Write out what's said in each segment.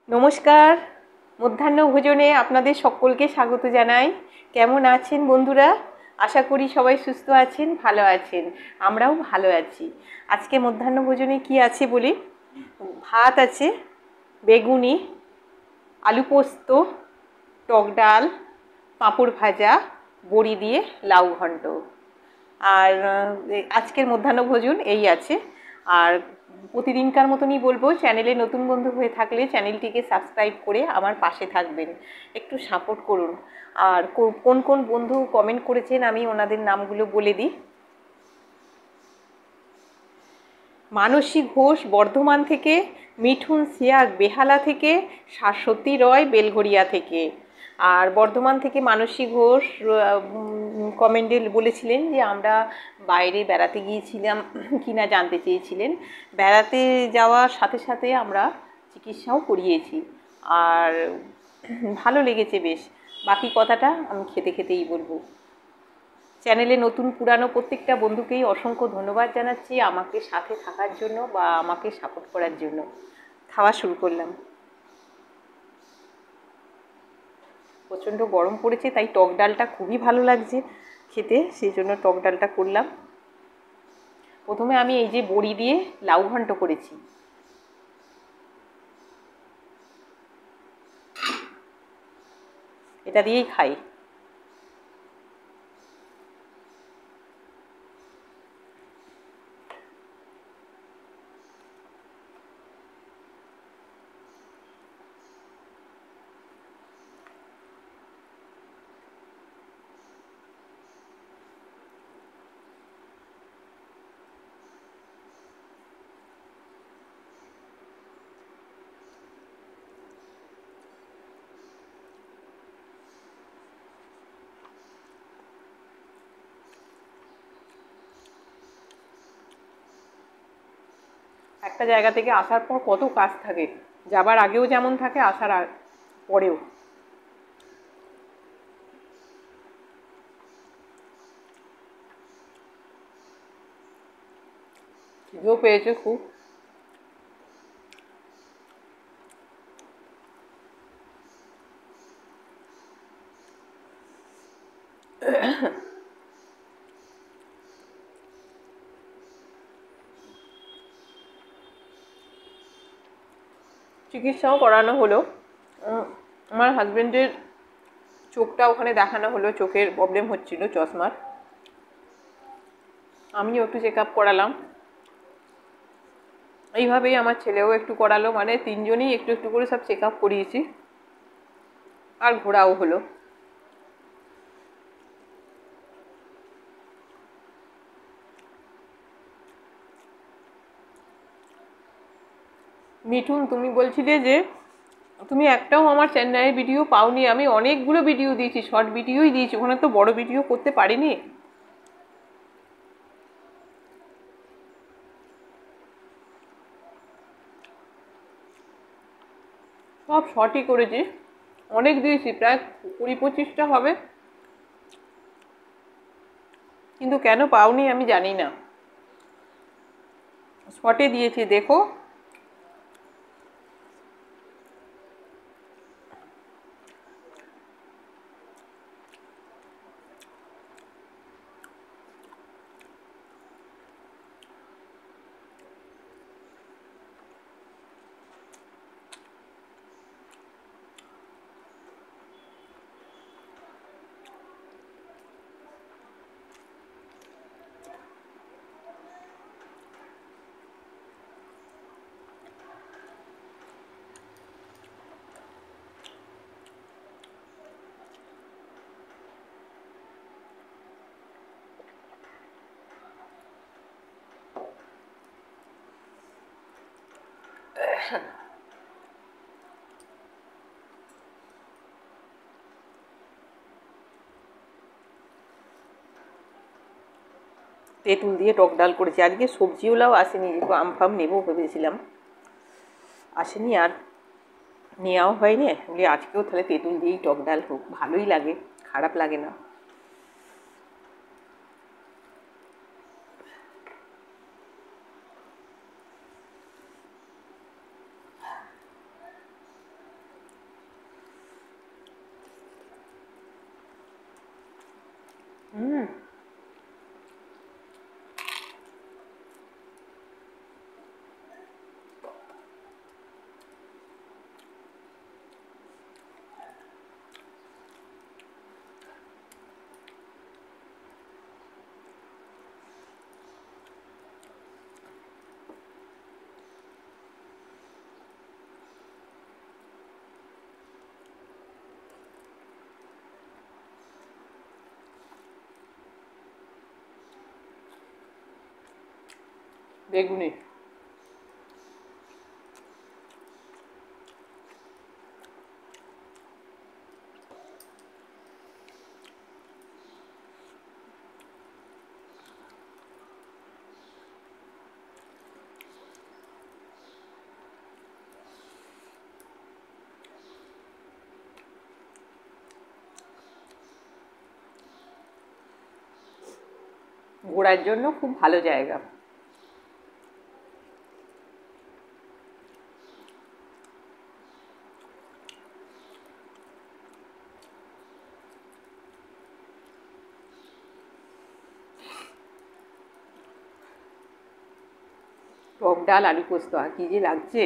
নমস্কার। মধ্যাহ্ন ভোজনে আপনাদের সকলকে স্বাগত জানাই। কেমন আছেন বন্ধুরা? আশা করি সবাই সুস্থ আছেন, ভালো আছেন। আমরাও ভালো আছি। আজকে মধ্যাহ্ন ভোজনে কি আছে বলি। ভাত আছে, বেগুনি, আলু পোস্ত, টক ডাল, পাঁপড় ভাজা, বড়ি দিয়ে লাউ ঘন্ট। আর আজকের মধ্যাহ্ন ভোজন এই আছে। আর প্রতিদিনকার মতনই বলবো, চ্যানেলে নতুন বন্ধু হয়ে থাকলে চ্যানেলটিকে সাবস্ক্রাইব করে আমার পাশে থাকবেন, একটু সাপোর্ট করুন। আর কোন কোন বন্ধু কমেন্ট করেছেন আমি ওনাদের নামগুলো বলে দিই। মানসী ঘোষ বর্ধমান থেকে, মিঠুন সিয়াক বেহালা থেকে, শাশ্বতী রয় বেলঘরিয়া থেকে। আর বর্ধমান থেকে মানসী ঘোষ কমেন্টে বলেছিলেন যে আমরা বাইরে বেড়াতে গিয়েছিলাম কিনা জানতে চেয়েছিলেন। বেড়াতে যাওয়ার সাথে সাথে আমরা চিকিৎসাও করিয়েছি, আর ভালো লেগেছে বেশ। বাকি কথাটা আমি খেতে খেতেই বলবো। চ্যানেলে নতুন পুরানো প্রত্যেকটা বন্ধুকেই অসংখ্য ধন্যবাদ জানাচ্ছি আমাকে সাথে থাকার জন্য বা আমাকে সাপোর্ট করার জন্য। খাওয়া শুরু করলাম। প্রচণ্ড গরম পড়েছে, তাই টক ডালটা খুবই ভালো লাগছে খেতে, সেই জন্য টক ডালটা করলাম। প্রথমে আমি এই যে বড়ি দিয়ে লাউ ঘন্ট করেছি। এটা দিয়েই খাই। একটা জায়গা থেকে আসার পর কত কাজ থাকে, যাবার আগেও যেমন থাকে, আসার পরেও। খিদেও পেয়েছে খুব। চিকিৎসাও করানো হলো। আমার হাজব্যান্ডের চোখটা ওখানে দেখানো হলো, চোখের প্রবলেম হচ্ছিল চশমার। আমিও একটু চেক আপ করালাম। এইভাবেই আমার ছেলেও একটু করালো, মানে তিনজনই একটু একটু করে সব চেক আপ করিয়েছি, আর ঘোরাও হলো। মিঠুন, তুমি বলছিলে যে তুমি একটাও আমার চেন্নাইয়ের ভিডিও পাওনি। আমি অনেকগুলো ভিডিও দিয়েছি, শর্ট ভিডিওই দিয়েছি, ওখানে তো বড় ভিডিও করতে পারিনি। সব শর্টই করেছি, অনেক দিয়েছি, প্রায় 20-25টা হবে, কিন্তু কেন পাওনি আমি জানি না। শর্টে দিয়েছি, দেখো। তেঁতুল দিয়ে টক ডাল করেছি। আজকে সবজিওলাও আসেনি, একটু আম ফাম নেবো ভেবেছিলাম, আসেনি, আর নেওয়াও হয়নি। বলি আজকেও তাহলে তেঁতুল দিয়েই টক ডাল হোক, ভালোই লাগে, খারাপ লাগে না। বেগুনি। ঘোরার জন্য খুব ভালো জায়গা। টক ডাল আলু পোস্ত, আর কি যে লাগছে।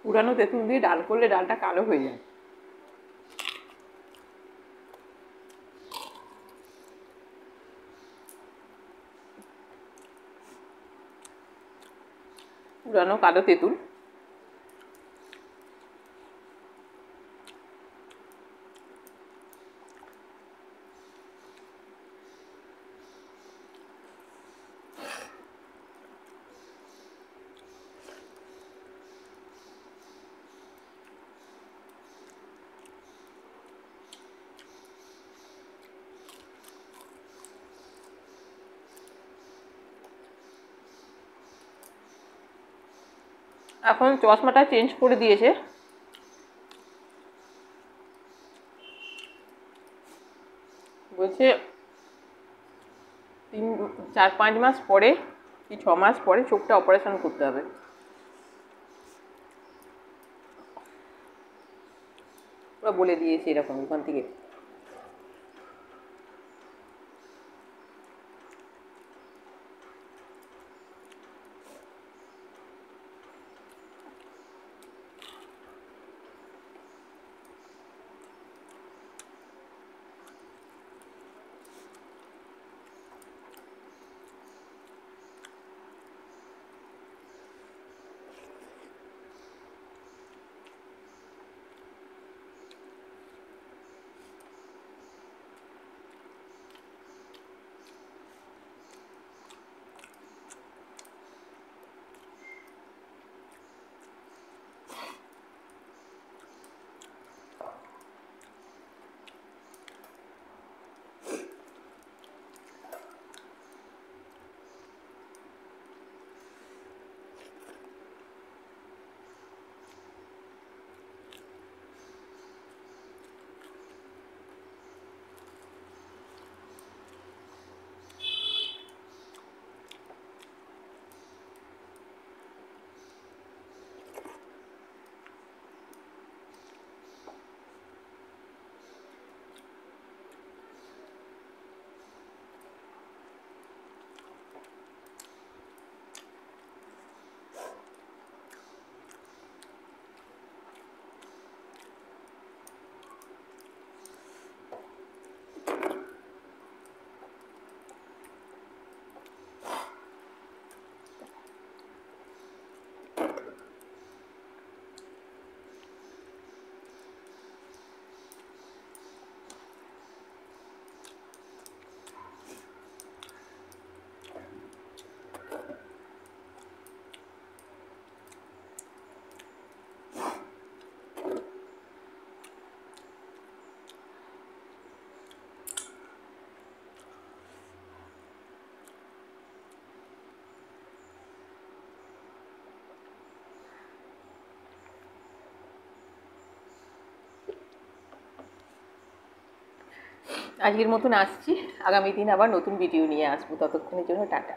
পুরানো তেঁতুল দিয়ে ডাল করলে ডালটা কালো হয়ে যায়। পুরানো কালো তেঁতুল। এখন চশমাটা চেঞ্জ করে দিয়েছে। বলছে 4-5 মাস পরে কি 6 মাস পরে চোখটা অপারেশন করতে হবে। ওরা বলে দিয়েছে এরকম ওখান থেকে। আজকের মতন আসছি, আগামী দিন আবার নতুন ভিডিও নিয়ে আসবো। ততক্ষণের জন্য টাটা।